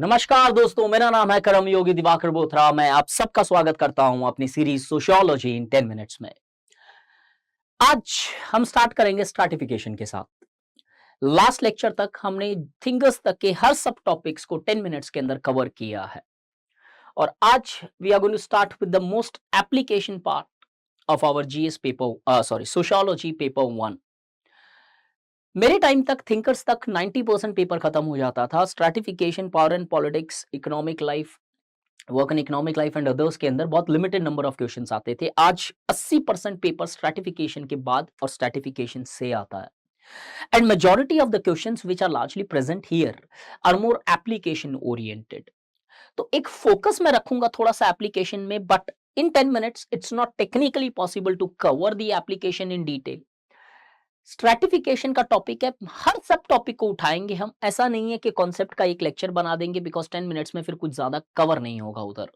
नमस्कार दोस्तों, मेरा नाम है करम योगी दिवाकर बोथरा। मैं आप सबका स्वागत करता हूं अपनी सीरीज सोशियोलॉजी इन 10 मिनट्स में। आज हम स्टार्ट करेंगे स्ट्रैटिफिकेशन के साथ। लास्ट लेक्चर तक हमने थिंगर्स तक के हर सब टॉपिक्स को 10 मिनट्स के अंदर कवर किया है और आज we are going to start with the most application part of our GS paper sociology paper 1। मेरे टाइम तक थिंकर्स तक 90% पेपर खत्म हो जाता था। Stratification, power and politics, economic life, work in economic life and others के अंदर बहुत लिमिटेड नंबर ऑफ क्वेश्चंस आते थे। आज 80% पेपर स्ट्रैटिफिकेशन के बाद और स्ट्रैटिफिकेशन से आता है and majority of the questions which are largely present here are more application oriented. तो एक फोकस मैं रखूंगा थोड़ा सा एप्लीकेशन में, but in 10 minutes it's not technically possible to cover the application in detail. Stratification का टॉपिक है, हर सब टॉपिक को उठाएंगे हम। ऐसा नहीं है कि कॉन्सेप्ट का एक लेक्चर बना देंगे, बिकॉज 10 मिनट्स में फिर कुछ ज्यादा कवर नहीं होगा उधर।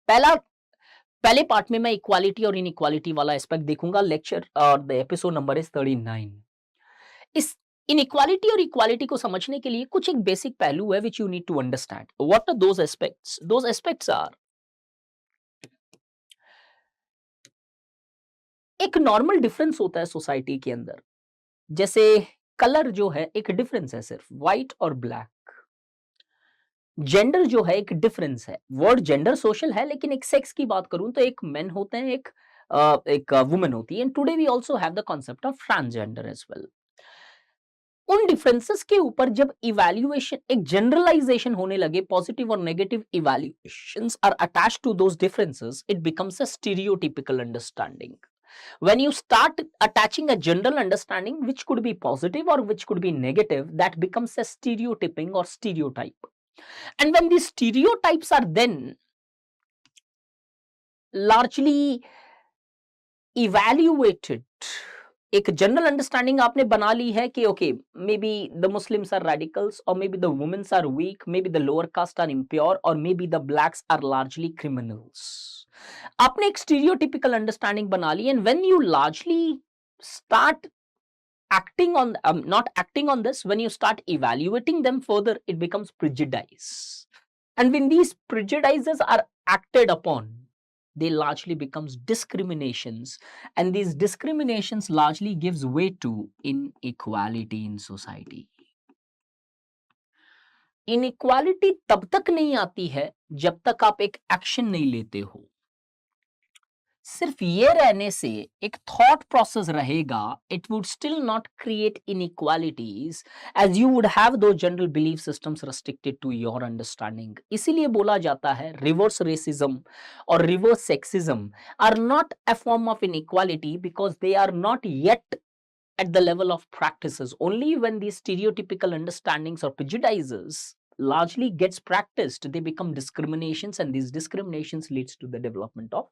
पहला पहले पार्ट में मैं इक्वालिटी और इनइक्वालिटी वाला एस्पेक्ट देखूंगा। लेक्चर और द एपिसोड नंबर इज 39। इस इनइक्वालिटी और इक्वालिटी को समझने के लिए कुछ एक बेसिक पहलू है which you need to understand. What are those aspects? Those aspects are, एक नॉर्मल डिफरेंस होता है सोसाइटी के अंदर। जैसे कलर जो है एक डिफरेंस है, सिर्फ व्हाइट और ब्लैक। जेंडर जो है एक डिफरेंस है। वर्ड जेंडर सोशल है, लेकिन एक सेक्स की बात करूं तो एक मेन होते हैं, एक वुमेन होती है। And today we also have the concept of transgender as well. उन डिफरेंसेस के ऊपर जब इवैल्यूएशन, एक जनरलाइजेशन होने लगे, पॉजिटिव और negative evaluations are attached to those differences, it becomes a stereotypical understanding. When you start attaching a general understanding which could be positive or which could be negative, that becomes a stereotyping or stereotype. And when these stereotypes are then largely evaluated, एक general understanding आपने बना ली है कि okay, maybe the Muslims are radicals, और maybe the womens are weak, maybe the lower caste are impure, और maybe the blacks are largely criminals. आपने एक स्टीरियोटिपिकल अंडरस्टैंडिंग बना ली, and when you largely start acting on not acting on this, when you start evaluating them further, it becomes prejudice. And when these prejudices are acted upon, they largely becomes discriminations, and these discriminations largely gives way to inequality in society. inequality तब तक नहीं आती है जब तक आप एक action नहीं लेते हो। सिर्फ ये रहने से एक थॉट प्रोसेस रहेगा, it would still not create inequalities, as you would have दो general belief systems restricted to your understanding. इसीलिए बोला जाता है रिवर्स रेसिज्म और reverse sexism are not a form of inequality, because they are not yet at the level of practices. Only when these stereotypical understandings or prejudices largely gets practiced, they become discriminations, and these discriminations leads to the development of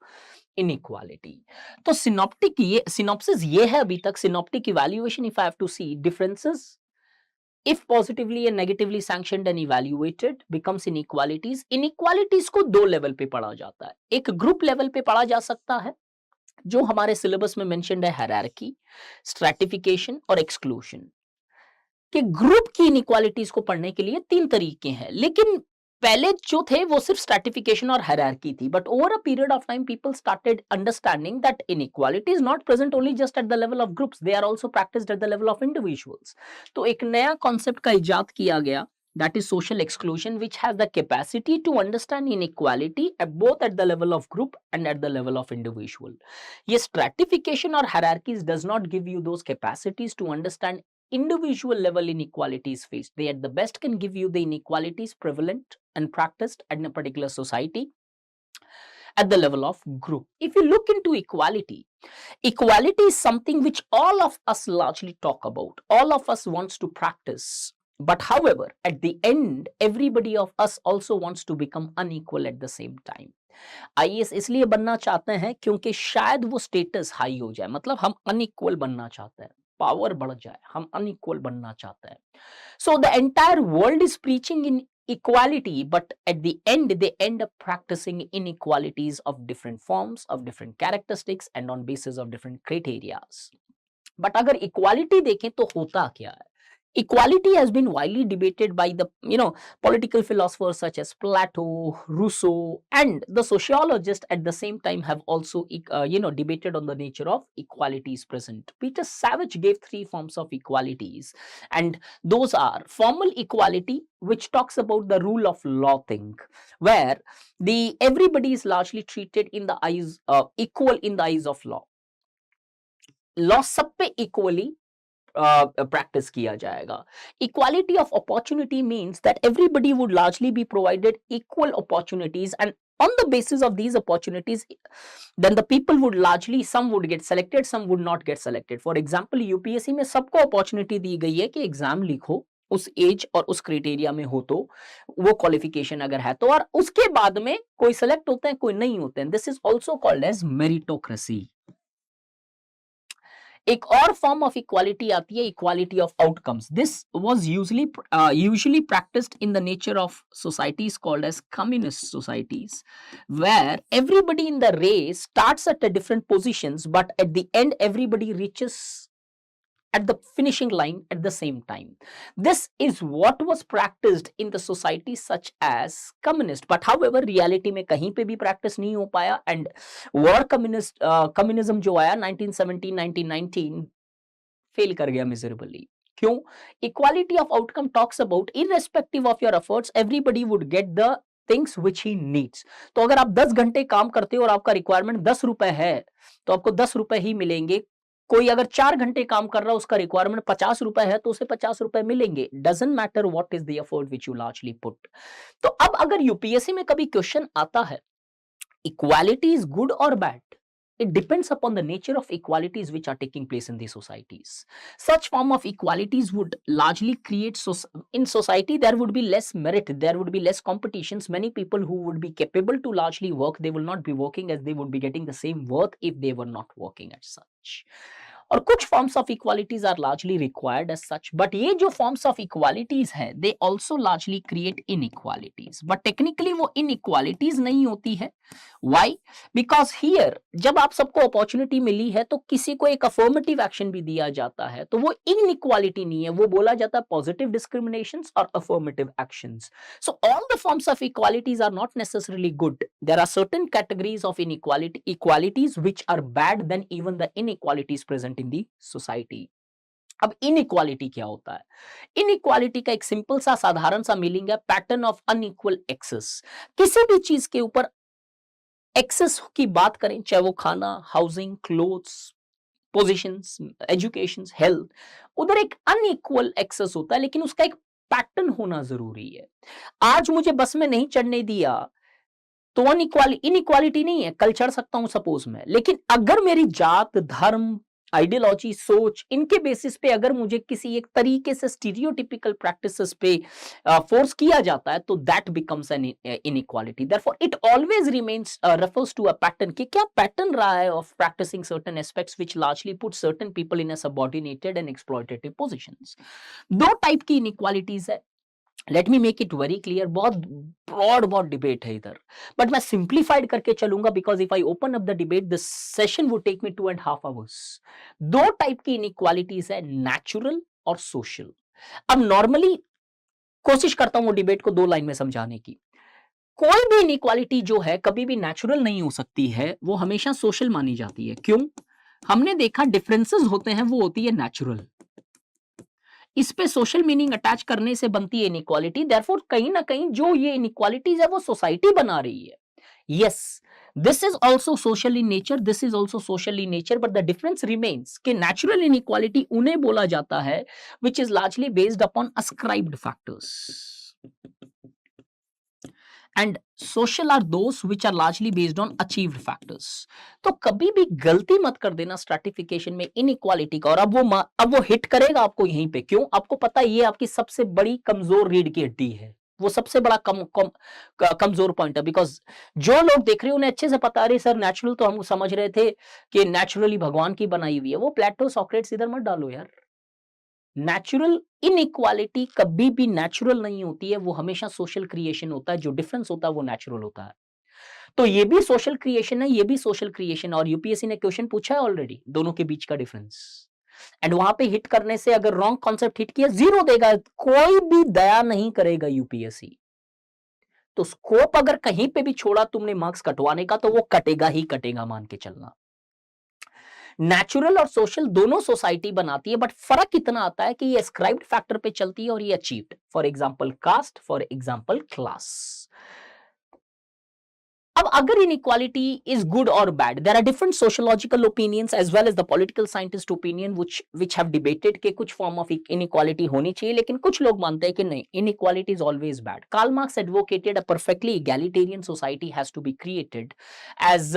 inequality. तो synopsis ये है अभी तक। synoptic evaluation, if I have to see differences, if positively and negatively sanctioned and evaluated, becomes inequalities. inequalities को दो level पे पढ़ा जाता है। एक ग्रुप लेवल पे पढ़ा जा सकता है, जो हमारे सिलेबस में मेंशन्ड है, हायरार्की, स्ट्रैटिफिकेशन और एक्सक्लूशन। कि ग्रुप की इनइक्वालिटीज को पढ़ने के लिए तीन तरीके हैं, लेकिन पहले जो थे वो सिर्फ स्ट्रैटिफिकेशन और हायरार्की थी। But over a period of time people started understanding that inequality is not present only just at the level of groups, they are also practised at the level of individuals. तो एक नया concept का इजाद किया गया, that is social exclusion, which has the capacity to understand inequality at both at the level of group and at the level of individual. Yes, stratification or hierarchies does not give you those capacities to understand individual level inequalities faced. They at the best can give you the inequalities prevalent and practiced in a particular society at the level of group. If you look into equality, equality is something which all of us largely talk about, all of us wants to practice. But however, at the end, everybody of us also wants to become unequal at the same time. IAS इसलिए बनना चाहते हैं क्योंकि शायद वो status high हो जाए, मतलब हम अनइक्वल बनना चाहते हैं, पावर बढ़ जाए, हम अनइक्वल बनना चाहते हैं। So the entire world is preaching in equality, but at the end they end up practicing inequalities of different forms, of different characteristics, and on basis of different criterias. But अगर equality देखें तो होता क्या है? Equality has been widely debated by the political philosophers such as Plato, Rousseau, and the sociologists at the same time have also debated on the nature of equalities present. Peter Savage gave three forms of equalities, and those are formal equality, which talks about the rule of law thing, where the everybody is largely treated in the eyes equal in the eyes of law. Law सब पे equally practice किया जाएगा. Equality of opportunity means that everybody would largely be provided equal opportunities, and on the basis of these opportunities, then the people would largely, some would get selected, some would not get selected. For example, UPSC में सबको opportunity दी गई है कि exam लिखो उस as और उस criteria में हो तो, वो क्वालिफिकेशन अगर है तो, और उसके बाद में कोई सेलेक्ट होते हैं कोई नहीं होते हैं. This is also called as meritocracy. एक और फॉर्म ऑफ इक्वालिटी आती है equality of outcomes. This was usually practised in the nature of societies called as communist societies, where everybody in the race starts at different positions, but at the end everybody reaches at the finishing line at the same time. This is what was practiced in the society such as communist. But however, reality में कहीं पे भी practice नहीं हो पाया, and war communism जो आया 1917, 1919 fail कर गया miserably. क्यों? Equality of outcome talks about irrespective of your efforts, everybody would get the things which he needs. तो अगर आप 10 घंटे काम करते हो और आपका रिक्वायरमेंट 10 रुपए है, तो आपको 10 रुपए ही मिलेंगे. कोई अगर 4 घंटे काम कर रहा है, उसका रिक्वायरमेंट 50 रुपए है, तो उसे 50 रुपए मिलेंगे. Doesn't matter what is the effort which you largely put. तो अब अगर यूपीएससी में कभी क्वेश्चन आता है इक्वालिटी इज गुड और bad, it depends upon the nature of equalities which are taking place in the societies. Such form of equalities would largely create, in society there would be less merit, there would be less competitions. Many people who would be capable to largely work, they will not be working, as they would be getting the same worth if they were not working as such. और कुछ forms of equalities are largely required as such, but ये जो forms of equalities है they also largely create inequalities, but technically वो inequalities नहीं होती है. Why? Because here जब आप सबको अपॉर्चुनिटी मिली है तो किसी को एक अफर्मेटिव एक्शन भी दिया जाता है, तो वो इनइक्वालिटी नहीं है, वो बोला जाता है पॉजिटिव डिस्क्रिमिनेशंस और affirmative actions. So all the forms of equalities are not necessarily good. There are certain categories of equalities which are bad then even the inequalities present in the society. अब inequality क्या होता है? Inequality का एक simple सा साधारण सा meaning है पैटर्न ऑफ अनइक्वल एक्सेस. किसी भी चीज के ऊपर एक्सेस की बात करें, चाहे वो खाना, housing, clothes, positions, education, health, उधर एक अनइक्वल एक्सेस होता है, लेकिन उसका एक पैटर्न होना जरूरी है. आज मुझे बस में नहीं चढ़ने दिया तो इनइक्वालिटी नहीं है, कल चढ़ सकता हूं सपोज में. लेकिन अगर मेरी जात, धर्म, आइडियोलॉजी, सोच, इनके बेसिस पे अगर मुझे किसी एक तरीके से स्टीरियोटिपिकल प्रैक्टिसेस पे फोर्स किया जाता है, तो that becomes an inequality. Therefore it always remains refers to a pattern, कि क्या पैटर्न रहा है of practising certain aspects which largely put certain people in a subordinated and exploitative positions. दो टाइप की इनइक्वालिटीज है. Let me make it very clear. बहुत broad बहुत debate है इधर, बट मैं सिंप्लीफाइड करके चलूंगा, because if I open up the debate this session would take me 2.5 hours. दो टाइप की इनइक्वालिटीज है, नेचुरल और सोशल. अब नॉर्मली कोशिश करता हूं वो डिबेट को 2 लाइन में समझाने की. कोई भी इनइक्वालिटी जो है कभी भी नेचुरल नहीं हो सकती है, वो हमेशा सोशल मानी जाती है. क्यों? हमने देखा डिफरेंसेस होते हैं, वो होती है नेचुरल. इस पे सोशल मीनिंग अटैच करने से बनती है इनइक्वालिटी. देयरफॉर कहीं ना कहीं जो ये इनइक्वालिटीज है वो सोसाइटी बना रही है. Yes, this is also social in nature, this is also social in nature, but the difference remains कि नेचुरल इनइक्वालिटी उन्हें बोला जाता है which is largely based upon ascribed factors, and social are those which are largely based on achieved factors. तो कभी भी गलती मत कर देना स्ट्रैटिफिकेशन में इनइक्वालिटी का. और अब वो हिट करेगा आपको यहीं पे. क्यों? आपको पता है ये आपकी सबसे बड़ी कमजोर रीढ़ की हड्डी है, वो सबसे बड़ा कमजोर पॉइंट है. बिकॉज जो लोग देख रहे हैं उन्हें अच्छे से पता है सर नेचुरल तो हम समझ रहे थे कि नेचुरली भगवान की बनाई हुई है. वो प्लेटो, सॉक्रेट्स इधर मत डालो यार. नेचुरल इनइक्वालिटी कभी भी नेचुरल नहीं होती है, वो हमेशा सोशल क्रिएशन होता है. जो डिफरेंस होता है वो नेचुरल होता है. तो ये भी सोशल क्रिएशन है, ये भी सोशल क्रिएशन. और यूपीएससी ने क्वेश्चन पूछा है ऑलरेडी, दोनों के बीच का डिफरेंस. एंड वहां पे हिट करने से अगर रॉन्ग कॉन्सेप्ट हिट किया 0 देगा, कोई भी दया नहीं करेगा यूपीएससी। तो स्कोप अगर कहीं पे भी छोड़ा तुमने मार्क्स कटवाने का, तो वो कटेगा ही कटेगा, मान के चलना। नेचुरल और सोशल दोनों सोसाइटी बनाती है, बट फर्क इतना आता है कि ये एस्क्राइब्ड फैक्टर पे चलती है और ये achieved, for example caste, for example class. अब अगर इनइक्वालिटी इज गुड और bad, there are different sociological opinions as well as the political scientist opinion which have debated कि कुछ फॉर्म ऑफ इनइक्वालिटी होनी चाहिए, लेकिन कुछ लोग मानते हैं कि नहीं, inequality is always bad. Karl Marx advocated a perfectly egalitarian society has to be created as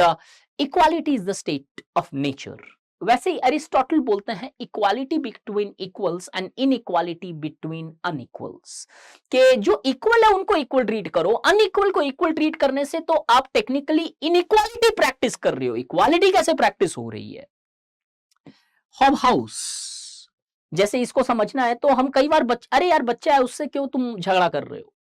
equality is the state of nature. वैसे ही अरिस्टोटल बोलते हैं equality between equals and inequality between unequals, कि जो इक्वल है उनको equal treat करो, unequal को इक्वल ट्रीट करने से तो आप टेक्निकली इनइक्वालिटी प्रैक्टिस कर रहे हो। इक्वालिटी कैसे प्रैक्टिस हो रही है? हॉब हाउस जैसे इसको समझना है तो हम कई बार अरे यार बच्चा है उससे क्यों तुम झगड़ा कर रहे हो,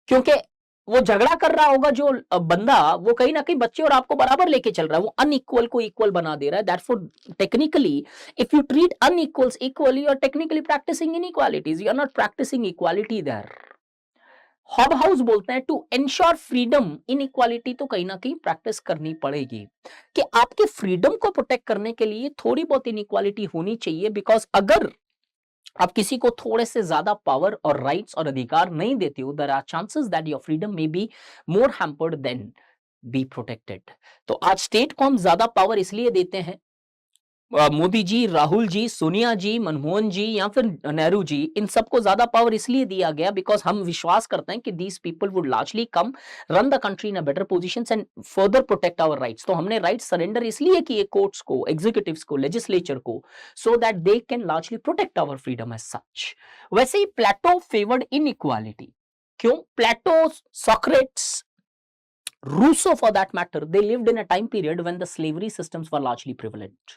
क्योंकि वो झगड़ा कर रहा होगा जो बंदा, वो कहीं ना कहीं बच्चे और आपको बराबर लेके चल रहा है, वो अनइक्वल को इक्वल बना दे रहा है। Therefore technically if you treat unequals equally, you are technically practising inequalities, you are not practising equality there. Hobhouse बोलते हैं टू एंश्योर फ्रीडम, इनइक्वालिटी तो कहीं ना कहीं प्रैक्टिस करनी पड़ेगी, कि आपके फ्रीडम को प्रोटेक्ट करने के लिए थोड़ी बहुत इनइक्वालिटी होनी चाहिए। बिकॉज अगर आप किसी को थोड़े से ज्यादा पावर और राइट्स और अधिकार नहीं देते हो, there are chances that your freedom may be more hampered than be protected. तो आज स्टेट को हम ज्यादा पावर इसलिए देते हैं, मोदी जी, राहुल जी, सोनिया जी, मनमोहन जी या फिर नेहरू जी, इन सबको ज्यादा पावर इसलिए दिया गया बिकॉज हम विश्वास करते हैं कि these people would largely come run the country in a better positions and further protect our rights. तो हमने राइट सरेंडर इसलिए किए कोर्ट्स को, एग्जीक्यूटिव्स को, लेजिस्लेचर को, so that they can largely protect our freedom as such. वैसे ही Plato favoured inequality. क्यों? Plato, Socrates, Rousseau for that matter, they lived in a time period when the slavery systems were largely prevalent.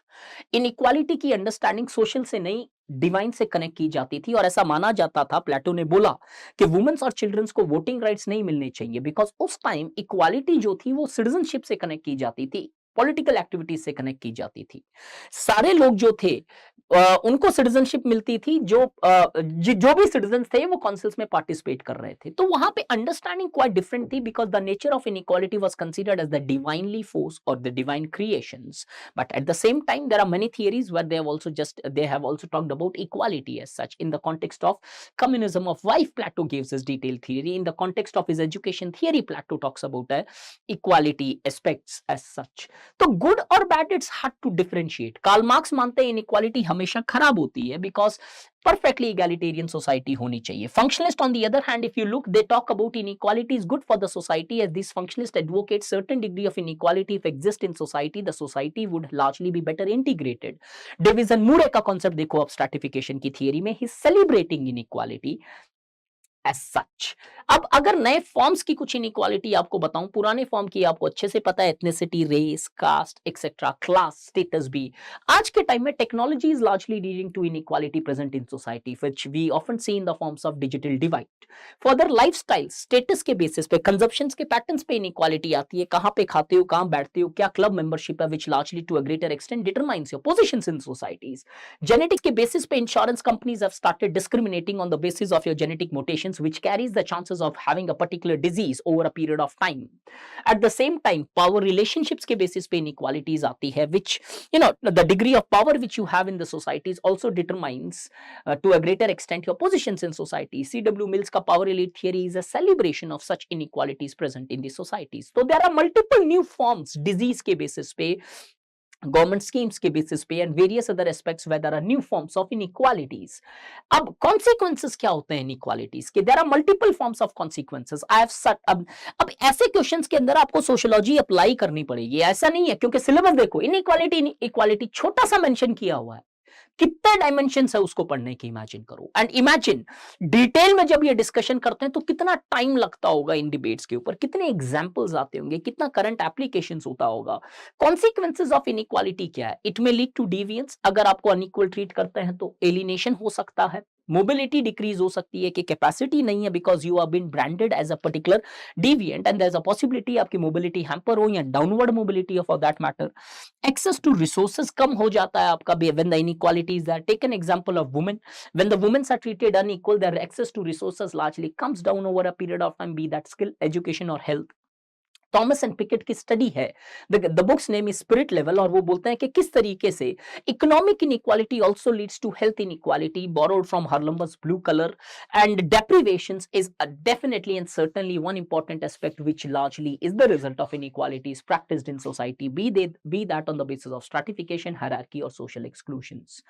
Inequality की understanding social से नहीं, divine से connect की जाती थी, और ऐसा माना जाता था, प्लेटो ने बोला कि वुमेन्स और चिल्ड्रंस को वोटिंग राइट्स नहीं मिलने चाहिए, बिकॉज उस टाइम इक्वालिटी जो थी वो सिटीजनशिप से कनेक्ट की जाती थी, पॉलिटिकल एक्टिविटीज से कनेक्ट की जाती थी। सारे लोग जो थे उनको सिटीजनशिप मिलती थी, जो भी सिटीजन थे वो काउंसिल्स में पार्टिसिपेट कर रहे थे। तो वहां पे अंडरस्टैंडिंग क्वाइट डिफरेंट थी, because the nature of inequality was considered as the divinely force और the divine creations. But at the same time there are many theories where they have also talked about equality as such in the context of communism of life. Plato gives us detailed theory. In the context of his education theory, Plato talks about equality aspects as such. तो good और bad it's hard to differentiate. Karl Marx मानते हैं inequality हमेशा खराब होती है because perfectly egalitarian society होनी चाहिए। Functionalist on the other hand, if you look, they talk about inequality is good for the society, as these functionalists advocate certain degree of inequality if exist in society, the society would largely be better integrated. Division Murray का concept देखो अब stratification की theory में, he's celebrating inequality as such. अब अगर नए forms की कुछ इनइक्वालिटी आपको बताऊं, पुराने फॉर्म की आपको अच्छे से पता है, ethnicity, race, caste etcetera, class, status भी। आज के टाइम में technology is largely leading to inequality present in society, which we often see in the forms of digital divide. Further lifestyle, status के बेसिस पे, कंजप्शंस के patterns पे inequality आती है, कहां पे खाते हो, कहां बैठते हो, क्या क्लब मेंबरशिप है, which largely to a greater extent determines your positions in societies. Genetic के बेसिस पे insurance companies have started discriminating on the basis of your genetic mutations, which carries the chances of having a particular disease over a period of time. At the same time, power relationships के basis पे inequalities आती है, which the degree of power which you have in the societies also determines to a greater extent your positions in society. C.W. Mills का power elite theory is a celebration of such inequalities present in the societies. So there are multiple new forms, disease के basis पे, government schemes के basis पे, and various other aspects where there are new forms of inequalities. अब consequences क्या होते हैं inequalities के? There are multiple forms of consequences. I have set अब ऐसे क्वेश्चंस के अंदर आपको सोशियोलॉजी अप्लाई करनी पड़ेगी, ऐसा नहीं है, क्योंकि सिलेबस देखो इनइक्वालिटी छोटा सा मेंशन किया हुआ है, कितने डायमेंशन है उसको पढ़ने की इमेजिन करो। एंड इमेजिन डिटेल में जब ये डिस्कशन करते हैं तो कितना टाइम लगता होगा इन डिबेट्स के ऊपर, कितने एग्जांपल्स आते होंगे, कितना करंट एप्लीकेशंस होता होगा। कॉन्सिक्वेंसेस ऑफ इनइक्वालिटी क्या है? इट मे लीड टू डिविएंस, अगर आपको अनइक्वल ट्रीट करते हैं तो एलिनेशन हो सकता है, मोबिलिटी डिक्रीज हो सकती है कि कैपेसिटी नहीं है because you are been branded as a particular deviant, and there is a possibility आपकी मोबिलिटी हैम्पर हो या downward mobility for that matter. Access to resources कम हो जाता है आपका when the inequality inequalities there. Take an example of women. When the women are treated unequal, their access to resources largely comes down over a period of time, be that skill, education or health. Thomas and Pickett की study है, the book's name is Spirit Level, और वो बोलते हैं कि किस तरीके से economic inequality also leads to health inequality, borrowed from Haralambos blue colour, and deprivations is definitely and certainly one important aspect which largely is the result of inequalities practiced in society, be that on the basis of stratification, hierarchy or social exclusions.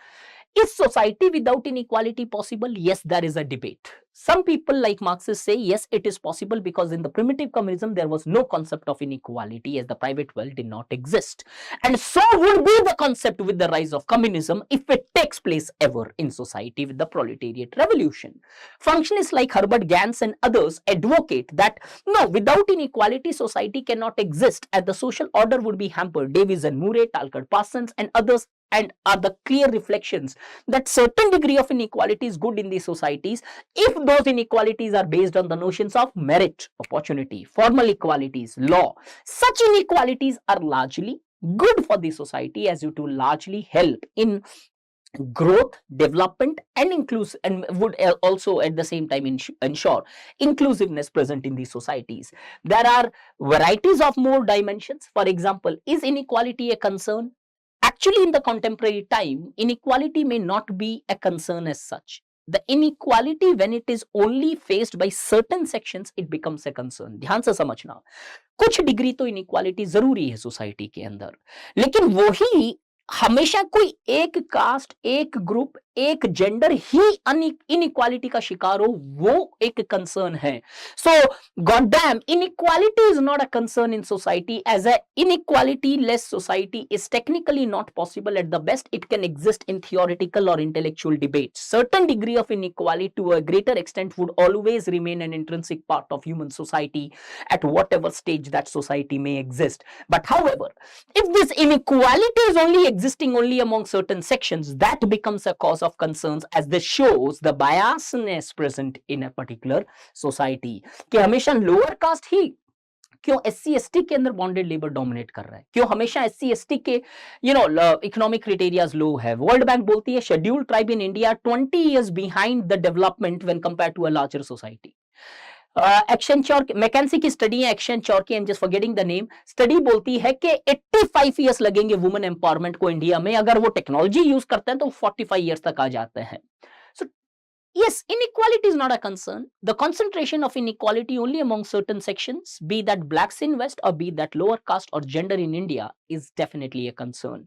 Is society without inequality possible? Yes, there is a debate. Some people like Marxists say yes, it is possible because in the primitive communism there was no concept of inequality as the private wealth did not exist. And so would be the concept with the rise of communism if it takes place ever in society with the proletariat revolution. Functionists like Herbert Gans and others advocate that no, without inequality society cannot exist and the social order would be hampered. Davies and Murray, Talcott Parsons and others and are the clear reflections that certain degree of inequality is good in these societies if those inequalities are based on the notions of merit, opportunity, formal equalities, law. Such inequalities are largely good for the society as it will largely help in growth, development and inclusive, and would also at the same time ensure inclusiveness present in these societies. There are varieties of more dimensions. For example, is inequality a concern? Actually, in the contemporary time, inequality may not be a concern as such. The inequality, when it is only faced by certain sections, it becomes a concern. ध्यान से समझना, कुछ degree तो inequality जरूरी है society के अंदर, लेकिन वो ही हमेशा कोई एक कास्ट, एक ग्रुप, एक जेंडर ही इनइक्वालिटी का शिकार हो, वो एक कंसर्न है. So goddamn, inequality is not a concern in society as a inequality less society is technically not possible. At the best it can exist in theoretical और intellectual debate. Certain degree of inequality to a greater extent would always remain an intrinsic part of human society at whatever stage that society may exist. But however, if this inequality is only existing only among certain sections, that becomes a cause of concerns as this shows the biasness present in a particular society. कि हमेशा lower caste ही क्यों SC ST के अंदर bonded labour dominate कर रहा है, क्यों हमेशा SC ST के इकोनॉमिक क्राइटेरियाज लो है. वर्ल्ड बैंक बोलती है scheduled tribe in India 20 years behind the development when compared to a larger society. Action Mackenzie की स्टडी है, एक्शन चौरकी, I am just forgetting the name. Study बोलती है कि 85 इयर्स लगेंगे वुमेन एम्पावरमेंट को इंडिया में. अगर वो टेक्नोलॉजी यूज करते हैं तो 45 इयर्स तक आ जाते हैं. सो yes, inequality is not a concern. The concentration of inequality only among certain sections, be that blacks in West or be that lower caste or gender in India, is definitely a concern.